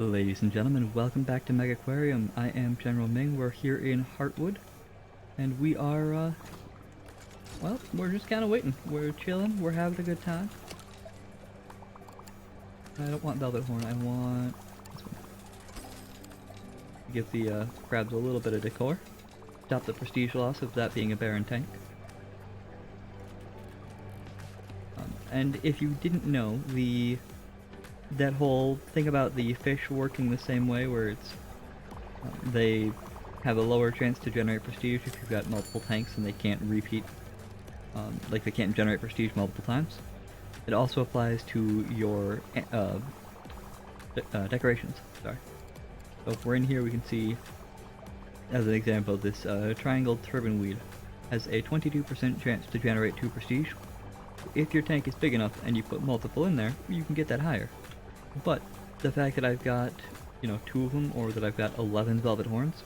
Ladies and gentlemen, welcome back to Megaquarium. I am GeneralMing. We're here in Heartwood, and we are, well, we're just kind of waiting. We're chilling, we're having a good time. I don't want Velvet Horn, I want this one. Give the crabs a little bit of decor. Stop the prestige loss of that being a barren tank. And if you didn't know, that whole thing about the fish working the same way, where it's they have a lower chance to generate prestige if you've got multiple tanks and they can't repeat, like they can't generate prestige multiple times. It also applies to your decorations. Sorry. So if we're in here, we can see, as an example, this triangle turban weed has a 22% chance to generate 2 prestige. If your tank is big enough and you put multiple in there, you can get that higher. But the fact that I've got, 2 of them, or that I've got 11 Velvet Horns,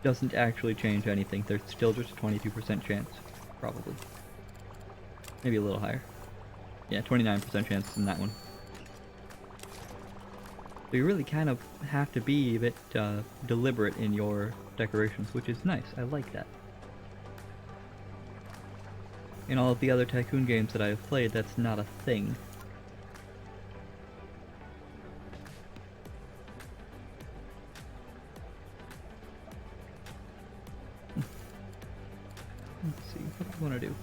doesn't actually change anything. There's still just a 22% chance, probably. Maybe a little higher. Yeah, 29% chance in that one. So you really kind of have to be a bit deliberate in your decorations, which is nice. I like that. In all of the other Tycoon games that I've played, that's not a thing. Let's see, what do I want to do?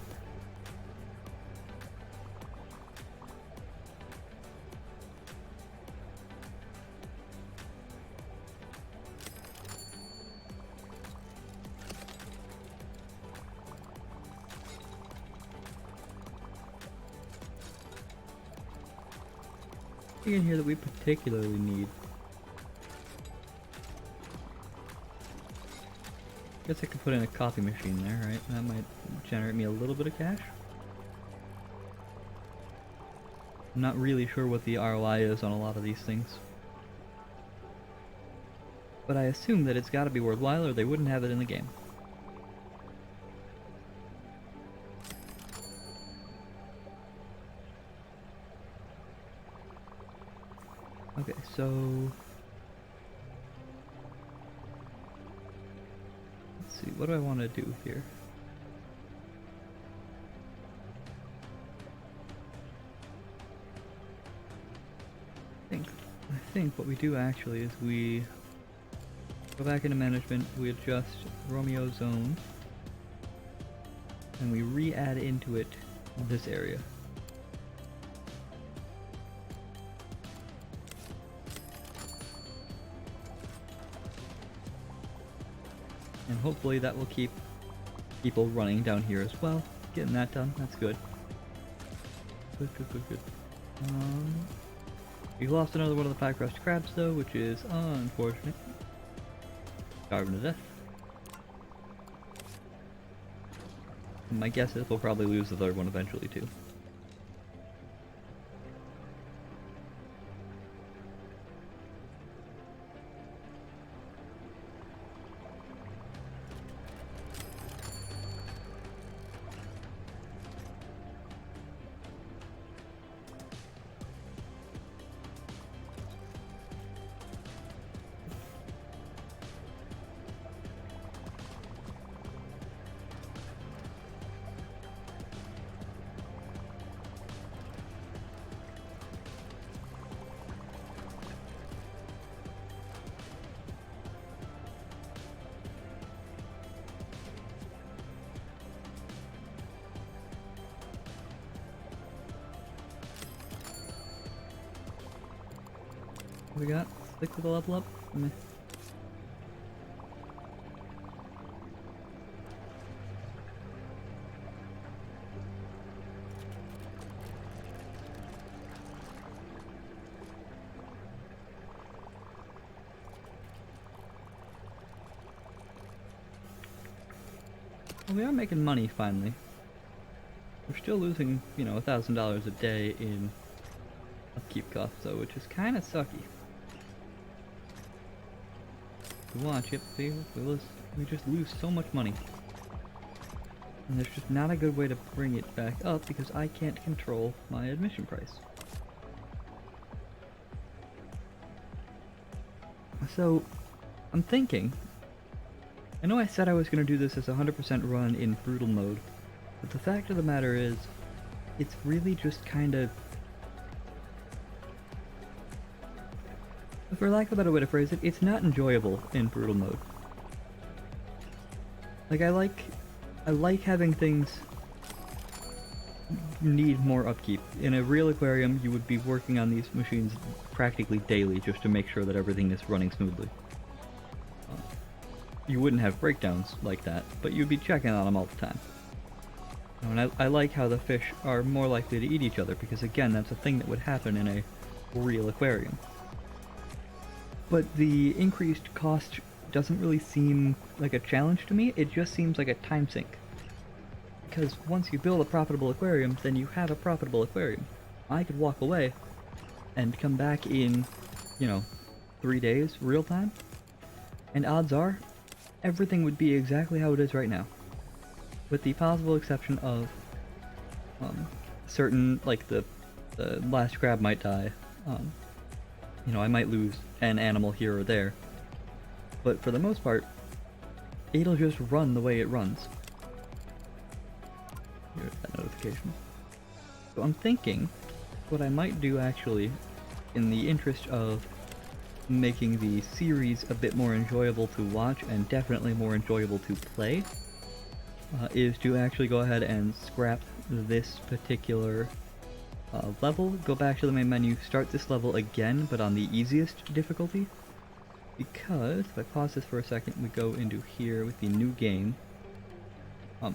In here that we particularly need. Guess I could put in a coffee machine there, right? That might generate me a little bit of cash. I'm not really sure what the ROI is on a lot of these things. But I assume that it's gotta be worthwhile or they wouldn't have it in the game. Okay, so let's see, what do I want to do here? I think what we do actually is we go back into management, we adjust Romeo zone, and we re-add into it this area. And hopefully that will keep people running down here as well. Getting that done, that's good. Good. We lost another one of the Pie Crust crabs though, which is unfortunate. Starving to death. My guess is we'll probably lose the third one eventually too. What we got? Stick to the level up? Meh. Well, we are making money finally. We're still losing, $1,000 a day in upkeep costs though, which is kind of sucky. Watch it, see, we just lose so much money. And there's just not a good way to bring it back up because I can't control my admission price. So, I'm thinking, I know I said I was going to do this as a 100% run in brutal mode, but the fact of the matter is, it's really just kind of, for lack of a better way to phrase it, it's not enjoyable in brutal mode. Like, I like having things need more upkeep. In a real aquarium, you would be working on these machines practically daily just to make sure that everything is running smoothly. You wouldn't have breakdowns like that, but you'd be checking on them all the time. And I like how the fish are more likely to eat each other, because again, that's a thing that would happen in a real aquarium. But the increased cost doesn't really seem like a challenge to me, it just seems like a time sink. Because once you build a profitable aquarium, then you have a profitable aquarium. I could walk away and come back in, 3 days, real time, and odds are, everything would be exactly how it is right now. With the possible exception of certain, like the last crab might die, I might lose an animal here or there, but for the most part, it'll just run the way it runs. Here's that notification. So I'm thinking, what I might do actually, in the interest of making the series a bit more enjoyable to watch and definitely more enjoyable to play, is to actually go ahead and scrap this particular level, go back to the main menu, start this level again, but on the easiest difficulty, because if I pause this for a second, we go into here with the new game,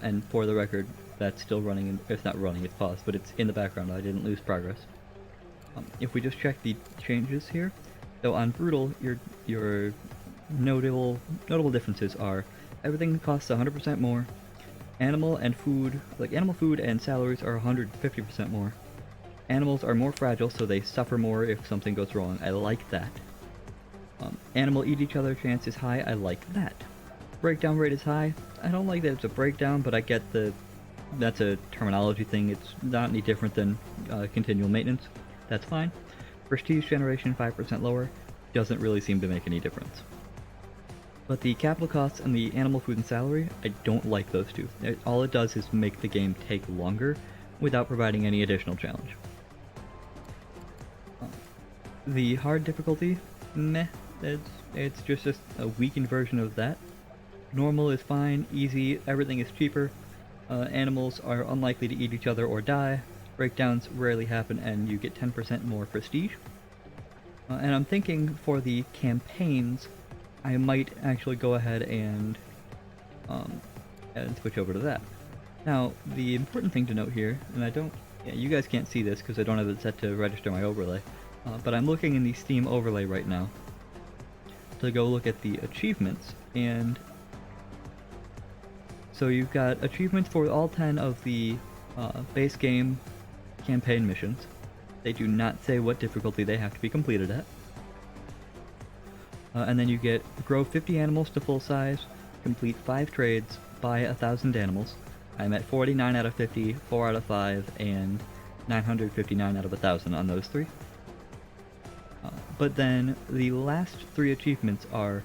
and for the record, that's still running, it's not running, it's paused, but it's in the background, I didn't lose progress. If we just check the changes here, so on Brutal, your notable differences are, everything costs 100% more, animal food and salaries are 150% more. Animals are more fragile, so they suffer more if something goes wrong. I like that. Animal eat each other chance is high. I like that. Breakdown rate is high. I don't like that it's a breakdown, but I get that's a terminology thing. It's not any different than continual maintenance. That's fine. Prestige generation 5% lower. Doesn't really seem to make any difference. But the capital costs and the animal food and salary, I don't like those two. All it does is make the game take longer without providing any additional challenge. The hard difficulty, meh, it's just a weakened version of that. Normal is fine, easy, everything is cheaper. Animals are unlikely to eat each other or die. Breakdowns rarely happen and you get 10% more prestige. And I'm thinking for the campaigns, I might actually go ahead and switch over to that. Now, the important thing to note here, and you guys can't see this because I don't have it set to register my overlay, but I'm looking in the Steam overlay right now to go look at the achievements, and so you've got achievements for all 10 of the base game campaign missions. They do not say what difficulty they have to be completed at. And then you get grow 50 animals to full size, complete 5 trades, buy 1,000 animals. I'm at 49 out of 50, 4 out of 5, and 959 out of 1,000 on those 3. But then the last 3 achievements are,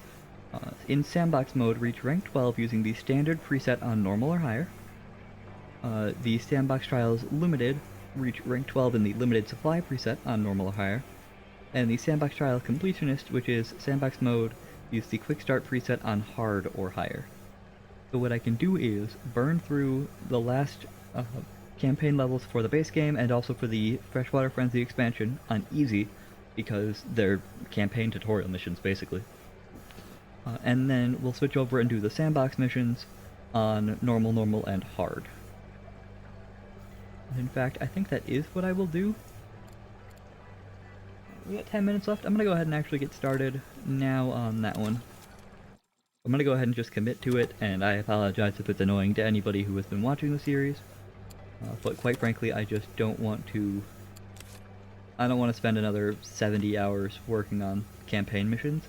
in sandbox mode, reach rank 12 using the standard preset on normal or higher. The sandbox trials limited, reach rank 12 in the limited supply preset on normal or higher. And the sandbox trial completionist, which is sandbox mode, use the quick start preset on hard or higher. So what I can do is burn through the last campaign levels for the base game and also for the Freshwater Frenzy expansion on easy, because they're campaign tutorial missions basically. And then we'll switch over and do the sandbox missions on normal, and hard. And in fact, I think that is what I will do. We got 10 minutes left. I'm gonna go ahead and actually get started now on that one. I'm gonna go ahead and just commit to it, and I apologize if it's annoying to anybody who has been watching the series. But quite frankly, I just don't want to... I don't want to spend another 70 hours working on campaign missions.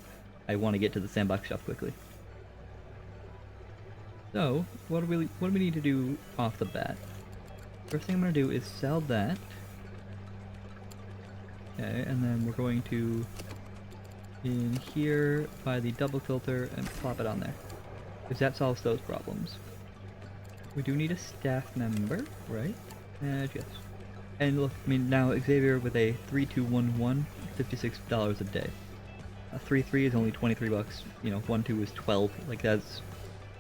I want to get to the sandbox stuff quickly. So, what do we need to do off the bat? First thing I'm gonna do is sell that. Okay, and then we're going to in here by the double filter and plop it on there. Because that solves those problems. We do need a staff member, right? Yes. And look, I mean, now Xavier with a 3211, $56 a day. A 3-3 is only 23 bucks, you know, 1-2 is 12. Like, that's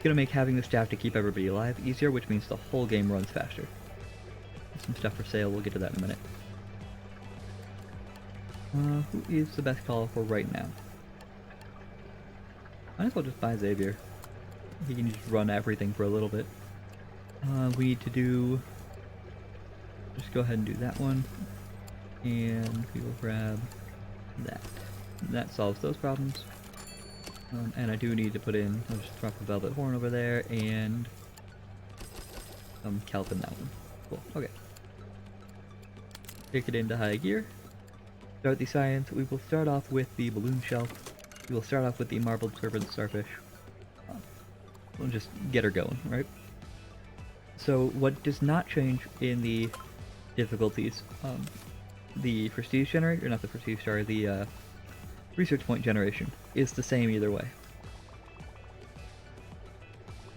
gonna make having the staff to keep everybody alive easier, which means the whole game runs faster. Some stuff for sale, we'll get to that in a minute. Who is the best call for right now? Might as well just buy Xavier. He can just run everything for a little bit. We need to do... Just go ahead and do that one. And we will grab that. That solves those problems. And I do need to put in... I'll just drop a Velvet Horn over there and... kelp in that one. Cool, okay. Take it into high gear. Start the science. We will start off with the balloon shell. We will start off with the marbled serpent starfish. We'll just get her going, right? So what does not change in the difficulties, the prestige generator, or not the prestige, sorry, the research point generation is the same either way.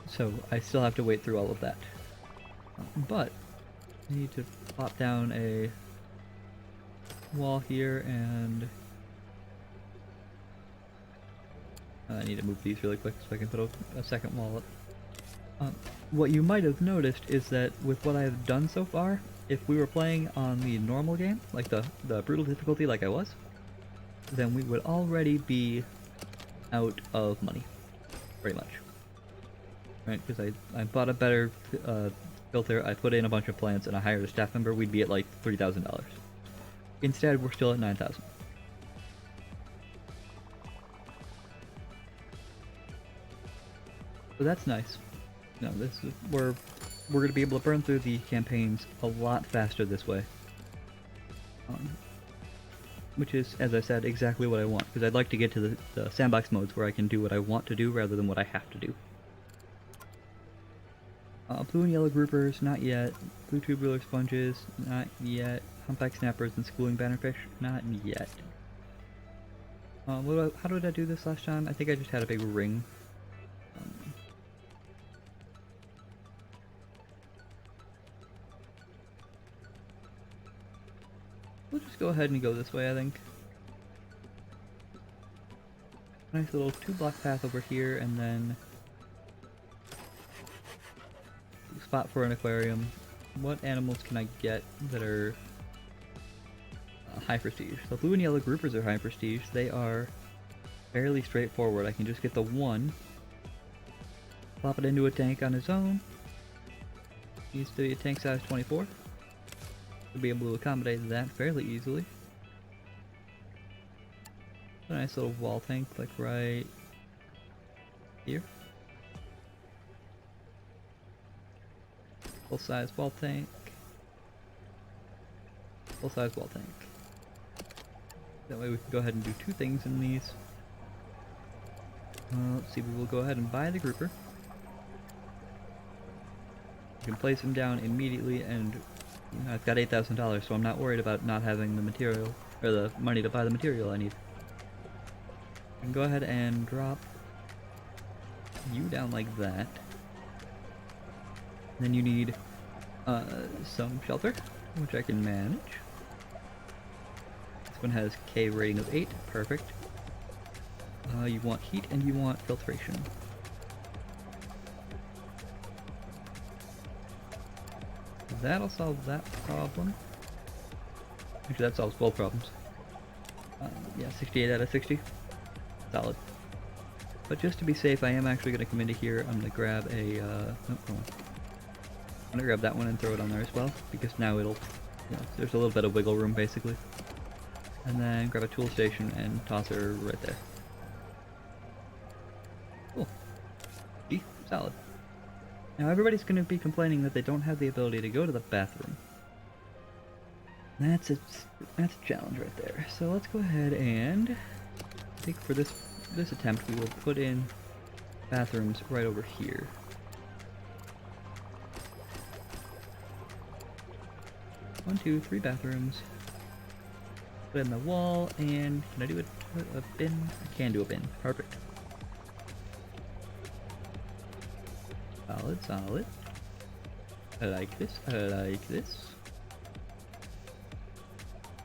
So I still have to wait through all of that. But I need to pop down a wall here, and I need to move these really quick so I can put a second wall up. What you might have noticed is that with what I've done so far, if we were playing on the normal game, like the brutal difficulty like I was, then we would already be out of money, pretty much. Right, because I bought a better filter, I put in a bunch of plants, and I hired a staff member, we'd be at like $3,000. Instead, we're still at $9,000. So that's nice. No, this is, we're going to be able to burn through the campaigns a lot faster this way. Which is, as I said, exactly what I want, because I'd like to get to the sandbox modes where I can do what I want to do rather than what I have to do. Blue and yellow groupers, not yet. Blue tubular sponges, not yet. Humpback snappers and schooling bannerfish, not yet. How did I do this last time? I think I just had a big ring. We'll just go ahead and go this way, I think. Nice little 2-block path over here, and then spot for an aquarium. What animals can I get that are high prestige? The blue and yellow groupers are high prestige. They are fairly straightforward. I can just get the one, plop it into a tank on his own. Needs to be a tank size 24. To be able to accommodate that fairly easily. A nice little wall tank, like right here. Full size wall tank. Full size wall tank. That way we can go ahead and do two things in these. Let's see, we will go ahead and buy the grouper. We can place him down immediately, and you know, I've got $8,000, so I'm not worried about not having the material, or the money to buy the material I need. I can go ahead and drop you down like that. Then you need some shelter, which I can manage. This one has K rating of 8, perfect. You want heat and you want filtration. That'll solve that problem. Actually, that solves both problems. Yeah, 68 out of 60. Solid. But just to be safe, I am actually going to come into here. I'm going to grab a... nope, hold on. I'm going to grab that one and throw it on there as well, because now it'll... You know, there's a little bit of wiggle room, basically. And then grab a tool station and toss her right there. Cool. See? Solid. Now everybody's going to be complaining that they don't have the ability to go to the bathroom. That's a challenge right there. So let's go ahead and I think for this attempt we will put in bathrooms right over here. One, two, three bathrooms. Put in the wall, and can I do it? put a bin? I can do a bin. Perfect. Solid, solid. I like this. I like this.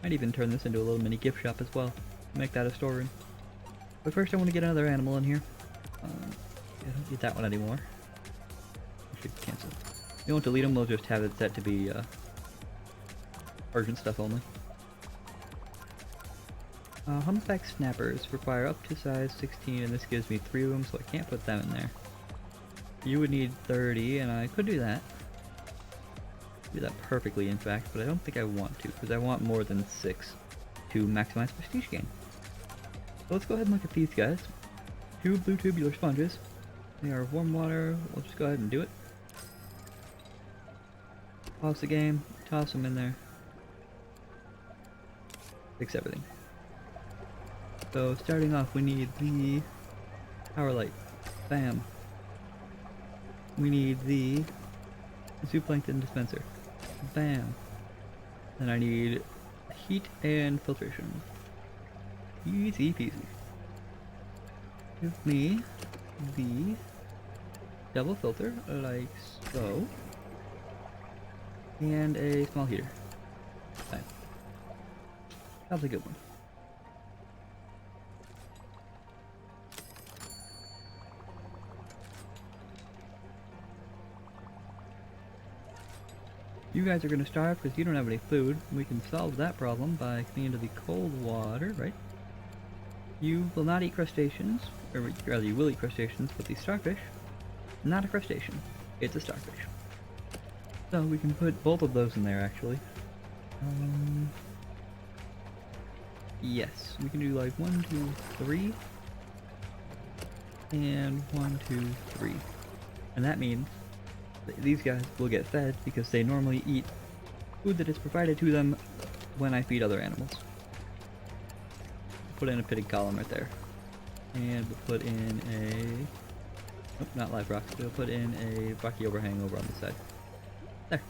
Might even turn this into a little mini gift shop as well. Make that a storeroom. But first I want to get another animal in here. I don't need that one anymore. I should cancel. If you want to delete them, we'll just have it set to be urgent stuff only. Humpback snappers require up to size 16, and this gives me 3 of them, so I can't put them in there. You would need 30, and I could do that. Do that perfectly, in fact, but I don't think I want to, because I want more than 6 to maximize prestige gain. So let's go ahead and look at these guys. 2 blue tubular sponges. They are warm water. We'll just go ahead and do it. Pause the game, toss them in there. Fix everything. So starting off, we need the power light. Bam. We need the zooplankton dispenser. Bam. Then I need heat and filtration. Easy peasy. Give me the double filter, like so. And a small heater. Bam. That's a good one. You guys are going to starve because you don't have any food. We can solve that problem by coming into the cold water, right? You will not eat crustaceans, or rather you will eat crustaceans, but the starfish, not a crustacean, it's a starfish. So we can put both of those in there actually. Yes, we can do like 1, 2, 3, and 1, 2, 3. And that means these guys will get fed because they normally eat food that is provided to them when I feed other animals. Put in a pitted column right there. And we'll put in a... Nope, not live rocks. We'll put in a rocky overhang over on the side. There.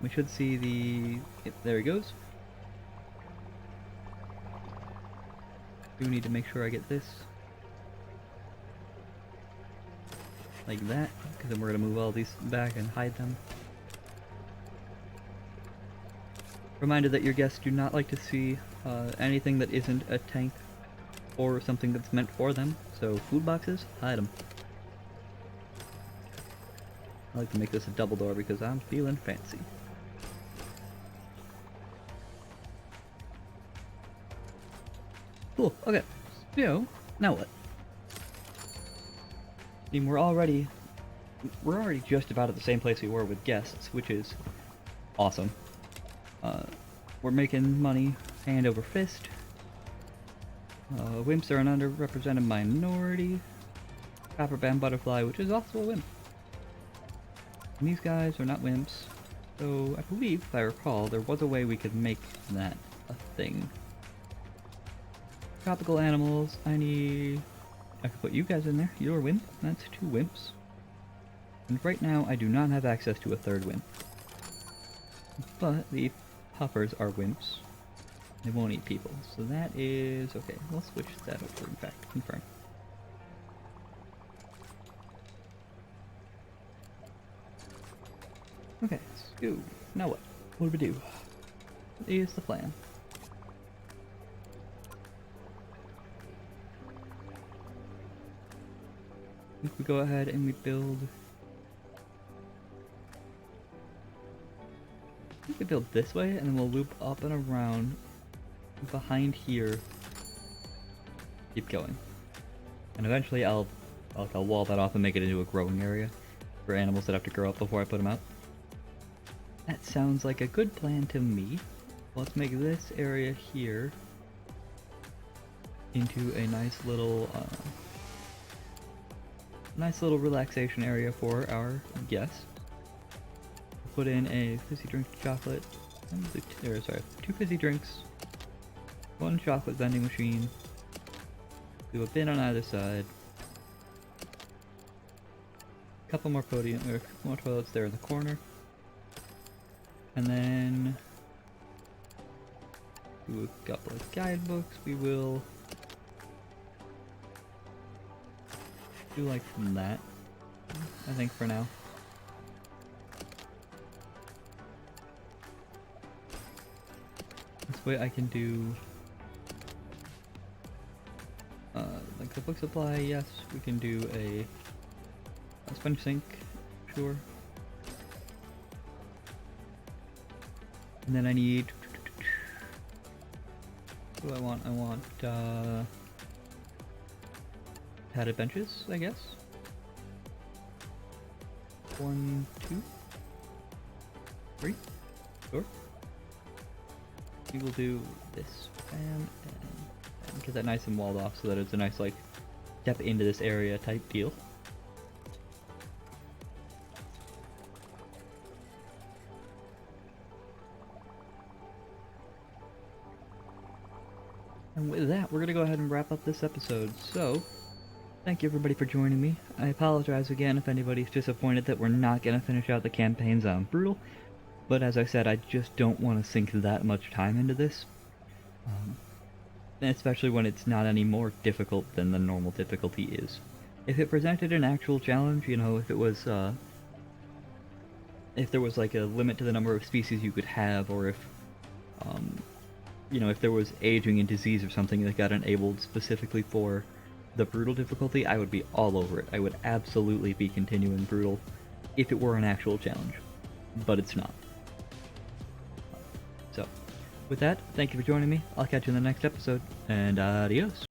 We should see the... Yep, there he goes. Do need to make sure I get this. Like that, because then we're going to move all these back and hide them. Reminder that your guests do not like to see anything that isn't a tank or something that's meant for them, so food boxes, hide them. I like to make this a double door because I'm feeling fancy. Cool, okay, so, now what? I mean, we're already just about at the same place we were with guests, which is awesome. We're making money hand over fist. Wimps are an underrepresented minority. Copper band butterfly, which is also a wimp. And these guys are not wimps, so I believe, if I recall, there was a way we could make that a thing. Tropical animals, I could put you guys in there. You're a wimp. That's 2 wimps. And right now, I do not have access to a 3rd wimp. But the puffers are wimps. They won't eat people. So that is... okay, we'll switch that over, in fact. Confirm. Okay, so now what? What do we do? What is the plan? If we go ahead and we build... I think we build this way, and then we'll loop up and around behind here. Keep going. And eventually I'll wall that off and make it into a growing area for animals that have to grow up before I put them out. That sounds like a good plan to me. Let's make this area here into a nice little relaxation area for our guests. Put in a fizzy drink chocolate, 2 fizzy drinks, 1 chocolate vending machine, do a bin on either side, a couple more toilets there in the corner, and then do a couple of guidebooks. We will do like that, I think, for now. This way I can do like the book supply. Yes, we can do a sponge sink, sure. And then I need, what do I want? I want padded benches, I guess. 1, 2, 3, sure. We will do this, and get that nice and walled off so that it's a nice, like, step into this area type deal. And with that, we're going to go ahead and wrap up this episode. So, thank you everybody for joining me. I apologize again if anybody's disappointed that we're not going to finish out the campaigns on Brutal. But as I said, I just don't want to sink that much time into this. Especially when it's not any more difficult than the normal difficulty is. If it presented an actual challenge, you know, if it was, if there was like a limit to the number of species you could have, or if, you know, if there was aging and disease or something that got enabled specifically for the Brutal difficulty, I would be all over it. I would absolutely be continuing Brutal if it were an actual challenge. But it's not. So, with that, thank you for joining me. I'll catch you in the next episode, and adios.